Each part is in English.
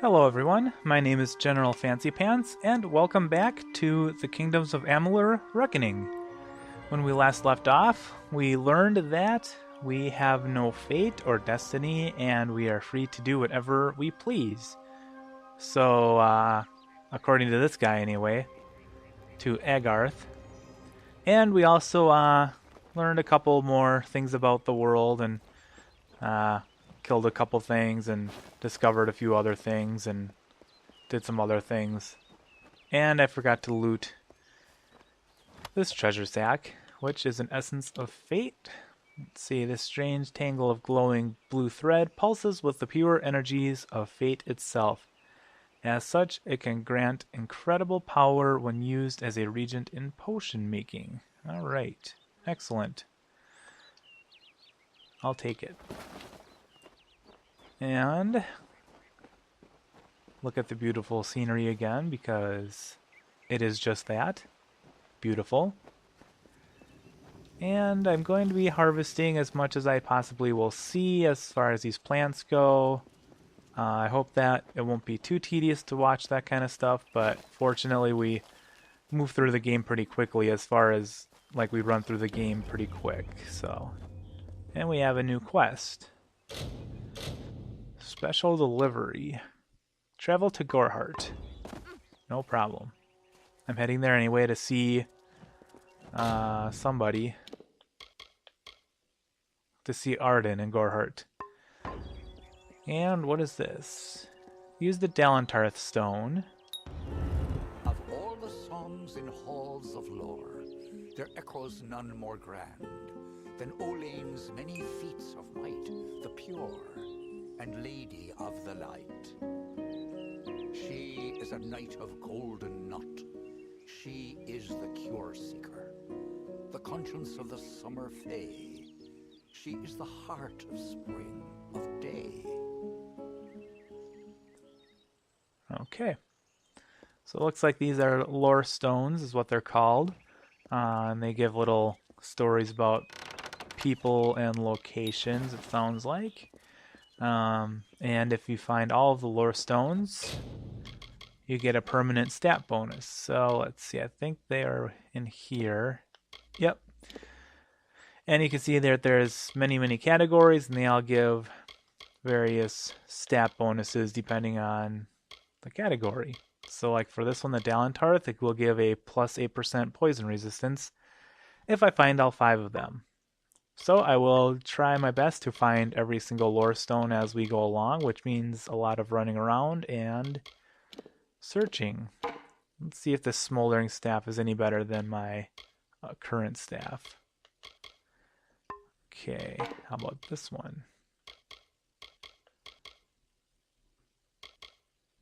Hello everyone, my name is General Fancy Pants, and welcome back to the Kingdoms of Amalur Reckoning. When we last left off, we learned that we have no fate or destiny, and we are free to do whatever we please. So, according to this guy anyway, to Agarth. And we also learned a couple more things about the world, and killed a couple things and discovered a few other things and did some other things. And I forgot to loot this treasure sack, which is an essence of fate. Let's see, this strange tangle of glowing blue thread pulses with the pure energies of fate itself. As such, it can grant incredible power when used as a regent in potion making. Alright, excellent. I'll take it. And look at the beautiful scenery again, because it is just that. Beautiful. And I'm going to be harvesting as much as I possibly will see as far as these plants go. I hope that it won't be too tedious to watch that kind of stuff, but fortunately we move through the game pretty quickly, as far as, like, we run through the game pretty quick, so. And we have a new quest. Special delivery. Travel to Gorhart. No problem. I'm heading there anyway to see somebody. To see Arden in Gorhart. And what is this? Use the Dalentarth stone. Of all the songs in halls of lore, there echoes none more grand than Olane's many feats of might, the pure and lady of the light. She is a knight of golden knot. She is the cure seeker, the conscience of the summer fae. She is the heart of spring, of day. Okay. So it looks like these are lore stones, is what they're called. And they give little stories about people and locations, it sounds like. And if you find all of the lore stones, you get a permanent stat bonus. So let's see, I think they are in here. Yep. And you can see that there's many categories, and they all give various stat bonuses depending on the category. So like for this one, the Dalentarth, it will give a plus 8% poison resistance if I find all 5 of them. So I will try my best to find every single lore stone as we go along, which means a lot of running around and searching. Let's see if this smoldering staff is any better than my current staff. Okay, how about this one?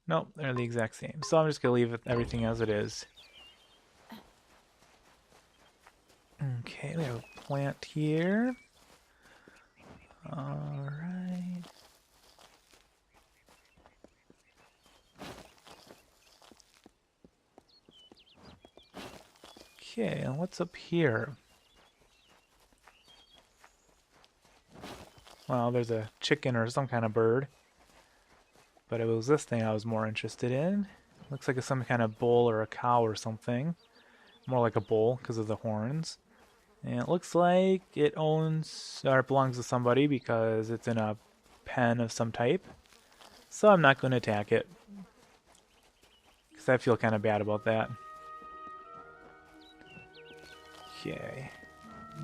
Nope, they're the exact same. So I'm just going to leave everything as it is. Okay, we have a plant here. Alright. Okay, and what's up here? Well, there's a chicken or some kind of bird. But it was this thing I was more interested in. Looks like it's some kind of bull or a cow or something. More like a bull because of the horns. And it looks like it owns or belongs to somebody because it's in a pen of some type. So I'm not going to attack it, because I feel kind of bad about that. Okay.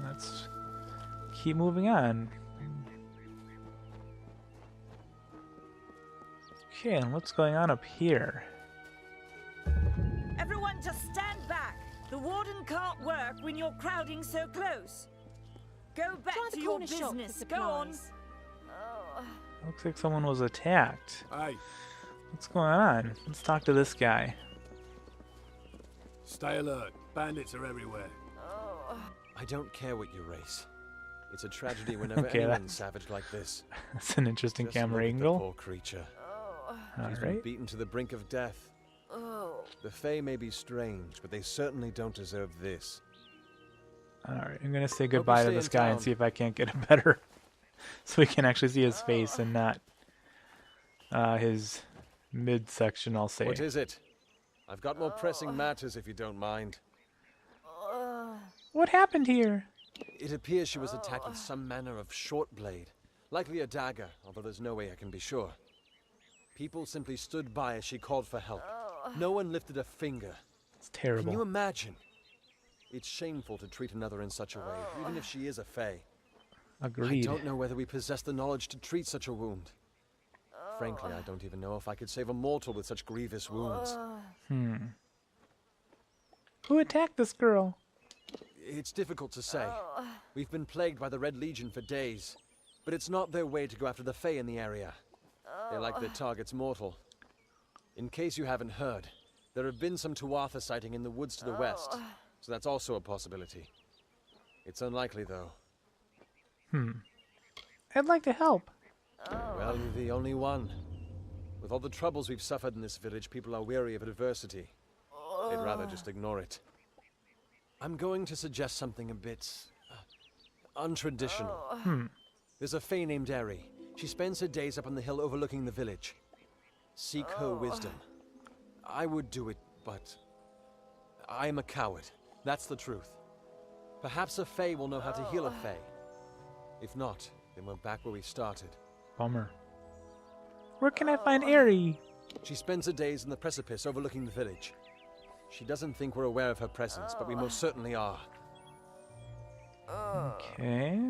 Let's keep moving on. Okay, and what's going on up here? Everyone just stand back. The warden can't work when you're crowding so close. Go back to your business. Go on. Looks like someone was attacked. Hey, What's going on? Let's talk to this guy. stay alert. Bandits are everywhere. I don't care what you race. It's a tragedy whenever Okay, anyone's savage like this. That's an interesting Just camera look at the angle. poor creature. She's been Alright. beaten to the brink of death. The Fae may be strange, but they certainly don't deserve this. Alright, I'm gonna say goodbye to stay this in guy and town. see if I can't get a better so we can actually see his face and not his midsection, I'll say. What is it? I've got more pressing matters if you don't mind. What happened here? It appears she was attacked with some manner of short blade. Likely a dagger, although there's no way I can be sure. People simply stood by as she called for help. No one lifted a finger. It's terrible. Can you imagine? It's shameful to treat another in such a way, even if she is a fae. Agreed. I don't know whether we possess the knowledge to treat such a wound. Frankly, I don't even know if I could save a mortal with such grievous wounds. Who attacked this girl? It's difficult to say. We've been plagued by the Red Legion for days, but it's not their way to go after the fae in the area. They like their targets mortal. In case you haven't heard, there have been some Tuatha sighting in the woods to the west, so that's also a possibility. It's unlikely, though. I'd like to help. Well, you're the only one. With all the troubles we've suffered in this village, people are weary of adversity. They'd rather just ignore it. I'm going to suggest something a bit untraditional. There's a fae named Eri. She spends her days up on the hill overlooking the village. Seek her wisdom. I would do it, but I am a coward. That's the truth. Perhaps a fae will know how to heal a fae. If not, then we're back where we started. Bummer. Where can I find Eri? She spends her days in the precipice overlooking the village. She doesn't think we're aware of her presence, but we most certainly are. Okay.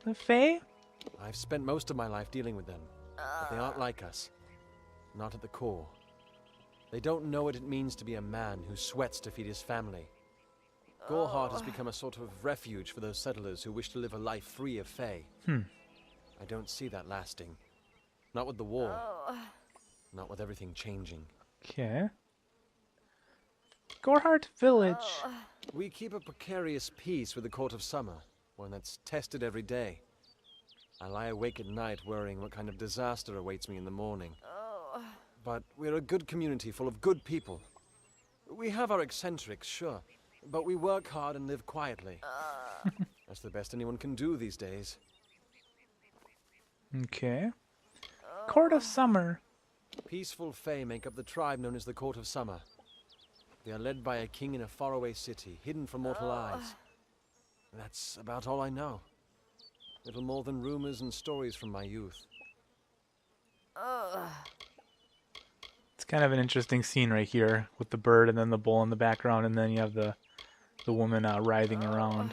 The Fae? I've spent most of my life dealing with them, but they aren't like us. Not at the core. They don't know what it means to be a man who sweats to feed his family. Gorhart has become a sort of refuge for those settlers who wish to live a life free of Fae. I don't see that lasting. Not with the war. Not with everything changing. Okay. Gorhart Village. We keep a precarious peace with the Court of Summer, one that's tested every day. I lie awake at night worrying what kind of disaster awaits me in the morning. But we're a good community full of good people. We have our eccentrics, sure, but we work hard and live quietly. That's the best anyone can do these days. Okay. Court of Summer. Peaceful Fae make up the tribe known as the Court of Summer. They are led by a king in a faraway city, hidden from mortal eyes. That's about all I know. Little more than rumors and stories from my youth. It's kind of an interesting scene right here with the bird and then the bull in the background, and then you have the woman writhing around.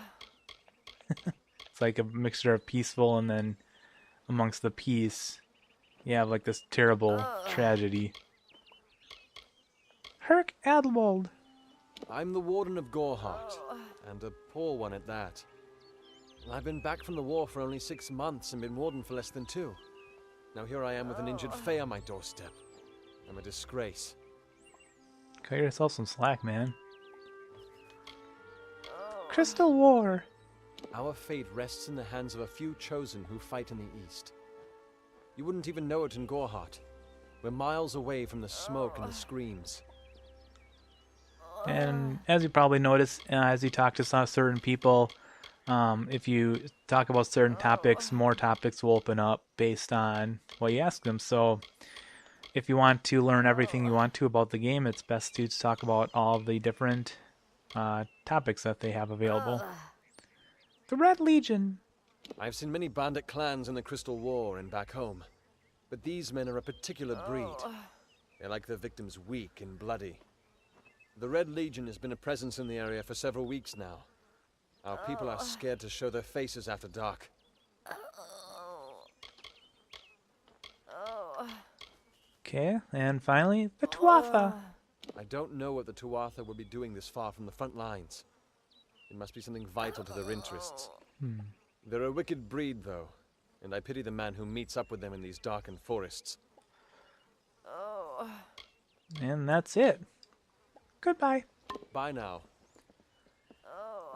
It's like a mixture of peaceful, and then amongst the peace, you have like this terrible tragedy. Herc Adelwald. I'm the warden of Gorhart, and a poor one at that. I've been back from the war for only 6 months and been warden for less than 2. Now here I am with an injured fae on my doorstep. I'm a disgrace. Cut yourself some slack, man. Crystal War. Our fate rests in the hands of a few chosen who fight in the east. You wouldn't even know it in Gorhart. We're miles away from the smoke and the screams. And as you probably noticed, as you talk to some certain people, if you talk about certain topics, more topics will open up based on what you ask them. So if you want to learn everything you want to about the game, it's best to talk about all the different topics that they have available. The Red Legion. I've seen many bandit clans in the Crystal War and back home, but these men are a particular breed. They like their victims weak and bloody. The Red Legion has been a presence in the area for several weeks now. Our people are scared to show their faces after dark. Okay, and finally, the Tuatha. I don't know what the Tuatha would be doing this far from the front lines. It must be something vital to their interests. They're a wicked breed, though, and I pity the man who meets up with them in these darkened forests. And that's it. Goodbye. Bye now.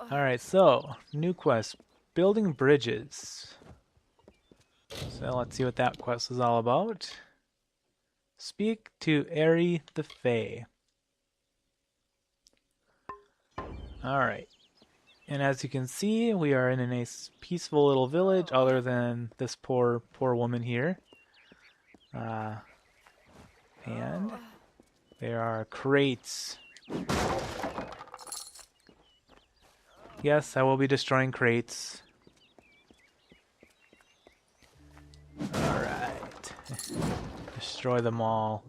Alright, so, new quest. Building bridges. So let's see what that quest is all about. Speak to Eri the Fae. Alright. And as you can see, we are in a nice peaceful little village, other than this poor woman here. And there are crates. Yes, I will be destroying crates. Alright. Destroy them all.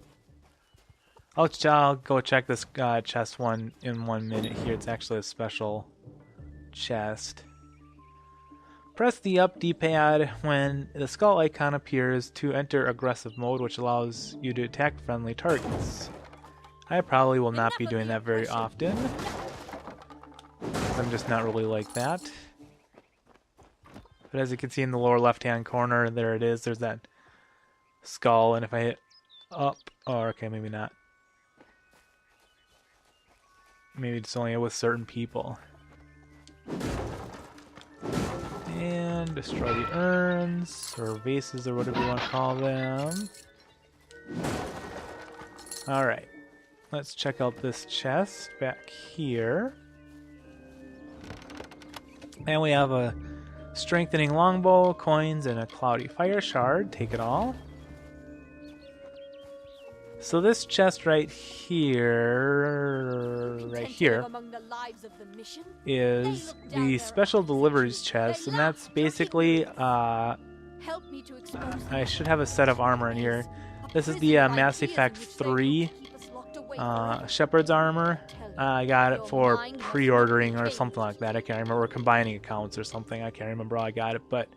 I'll go check this chest one in 1 minute here. It's actually a special chest. Press the up D-pad when the skull icon appears to enter aggressive mode, which allows you to attack friendly targets. I probably will not be doing that very often. I'm just not really like that. But as you can see in the lower left-hand corner, there it is. There's that skull, and if I hit up... Oh, okay, maybe not. Maybe it's only with certain people. And destroy the urns, or vases, or whatever you want to call them. Alright. Let's check out this chest back here. And we have a strengthening longbow, coins, and a cloudy fire shard. Take it all. So this chest right here, is the special deliveries chest, and that's basically, I should have a set of armor in here. This is the Mass Effect 3 Shepherd's armor. I got it for pre-ordering or something like that. I can't remember, combining accounts or something. I can't remember how I got it, but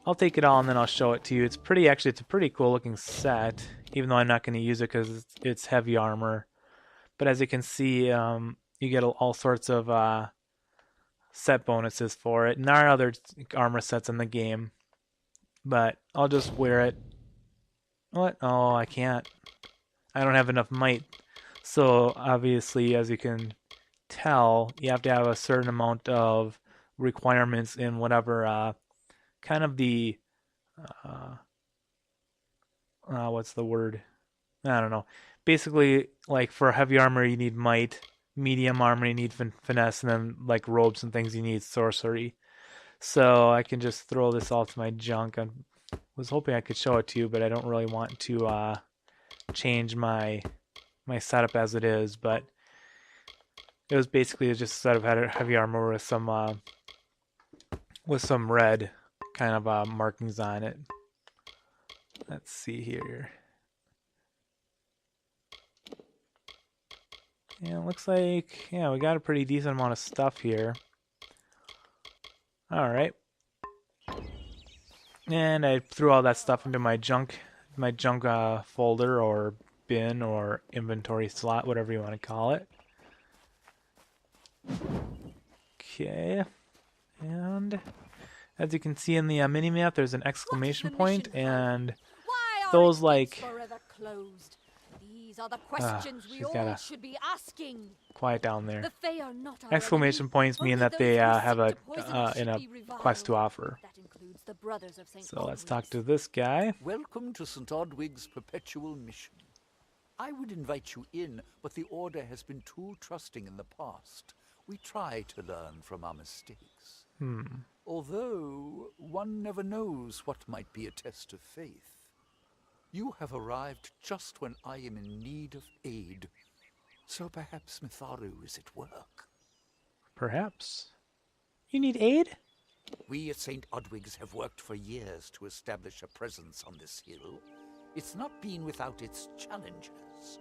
I'll take it all and then I'll show it to you. It's a pretty cool looking set, even though I'm not going to use it because it's heavy armor. But as you can see, you get all sorts of set bonuses for it. And there are other armor sets in the game, but I'll just wear it. What? Oh, I can't. I don't have enough might. So obviously, as you can tell, you have to have a certain amount of requirements in whatever kind of the what's the word? I don't know. Basically, like for heavy armor, you need might. Medium armor, you need finesse, and then like robes and things, you need sorcery. So I can just throw this all to my junk. I was hoping I could show it to you, but I don't really want to change my setup as it is. But it was basically just a set of heavy armor with some red kind of markings on it. Let's see here. Yeah, it looks like, yeah, we got a pretty decent amount of stuff here. Alright. And I threw all that stuff into my junk folder or bin or inventory slot, whatever you want to call it. Okay. And as you can see in the mini-map, there's an exclamation point, and those like... These are the questions we all should be asking. Quiet down there. Exclamation points mean that they have a quest to offer. So let's talk to this guy. Welcome to St. Odwig's perpetual mission. I would invite you in, but the Order has been too trusting in the past. We try to learn from our mistakes. Although, one never knows what might be a test of faith. You have arrived just when I am in need of aid. So perhaps Mitharu is at work. Perhaps. You need aid? We at St. Odwig's have worked for years to establish a presence on this hill. It's not been without its challenges.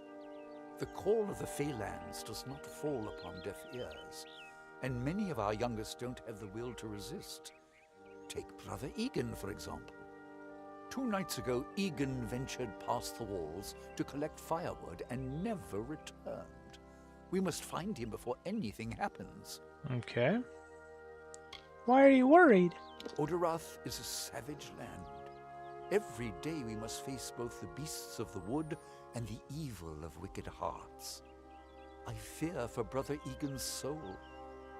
The call of the Phalanx does not fall upon deaf ears, and many of our youngest don't have the will to resist. Take Brother Egan, for example. 2 nights ago, Egan ventured past the walls to collect firewood and never returned. We must find him before anything happens. Okay. Why are you worried? Odarath is a savage land. Every day we must face both the beasts of the wood and the evil of wicked hearts. I fear for Brother Egan's soul.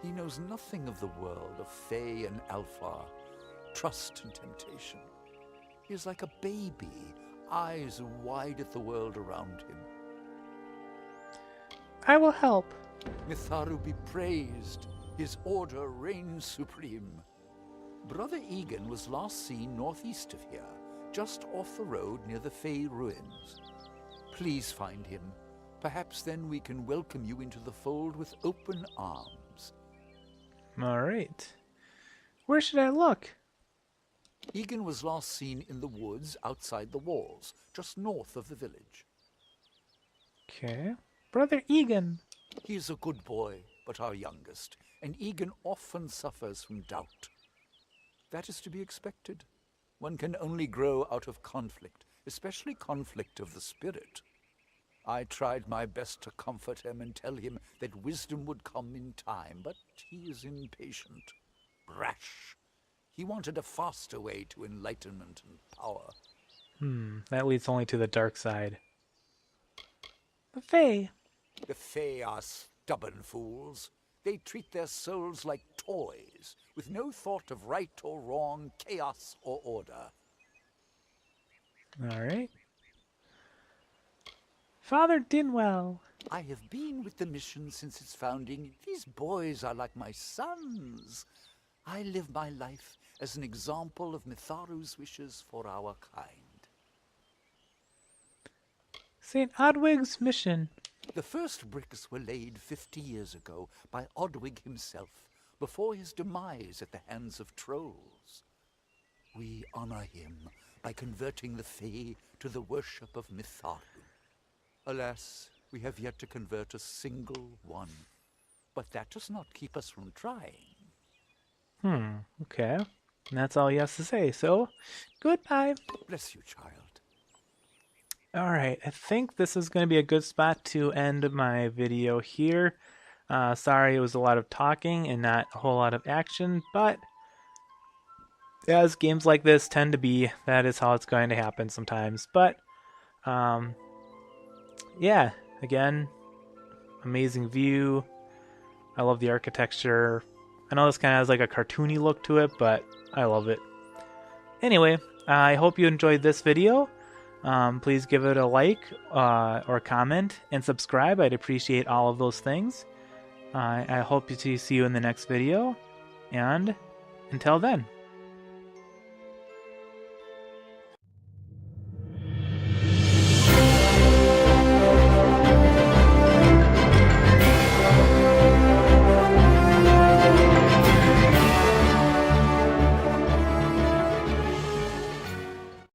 He knows nothing of the world of Fae and Alfar, trust and temptation. He is like a baby, eyes wide at the world around him. I will help. Mitharu be praised. His order reigns supreme. Brother Egan was last seen northeast of here, just off the road near the Fae ruins. Please find him. Perhaps then we can welcome you into the fold with open arms. All right. Where should I look? Egan was last seen in the woods outside the walls, just north of the village. Okay. Brother Egan. He is a good boy, but our youngest, and Egan often suffers from doubt. That is to be expected. One can only grow out of conflict, especially conflict of the spirit. I tried my best to comfort him and tell him that wisdom would come in time, but he is impatient, brash. He wanted a faster way to enlightenment and power. That leads only to the dark side. The Fae. The Fae are stubborn fools. They treat their souls like toys, with no thought of right or wrong, chaos or order. All right. Father Dinwell. I have been with the mission since its founding. These boys are like my sons. I live my life as an example of Mitharu's wishes for our kind. St. Odwig's mission. The first bricks were laid 50 years ago by Odwig himself, before his demise at the hands of trolls. We honor him by converting the Fae to the worship of Mitharu. Alas, we have yet to convert a single one. But that does not keep us from trying. Okay. And that's all he has to say, so goodbye. Bless you, child. Alright, I think this is going to be a good spot to end my video here. Sorry it was a lot of talking and not a whole lot of action, but as games like this tend to be, that is how it's going to happen sometimes. But, yeah, again, amazing view. I love the architecture. I know this kind of has like a cartoony look to it, but I love it. Anyway, I hope you enjoyed this video. Please give it a like or comment and subscribe. I'd appreciate all of those things. I hope to see you in the next video. And until then.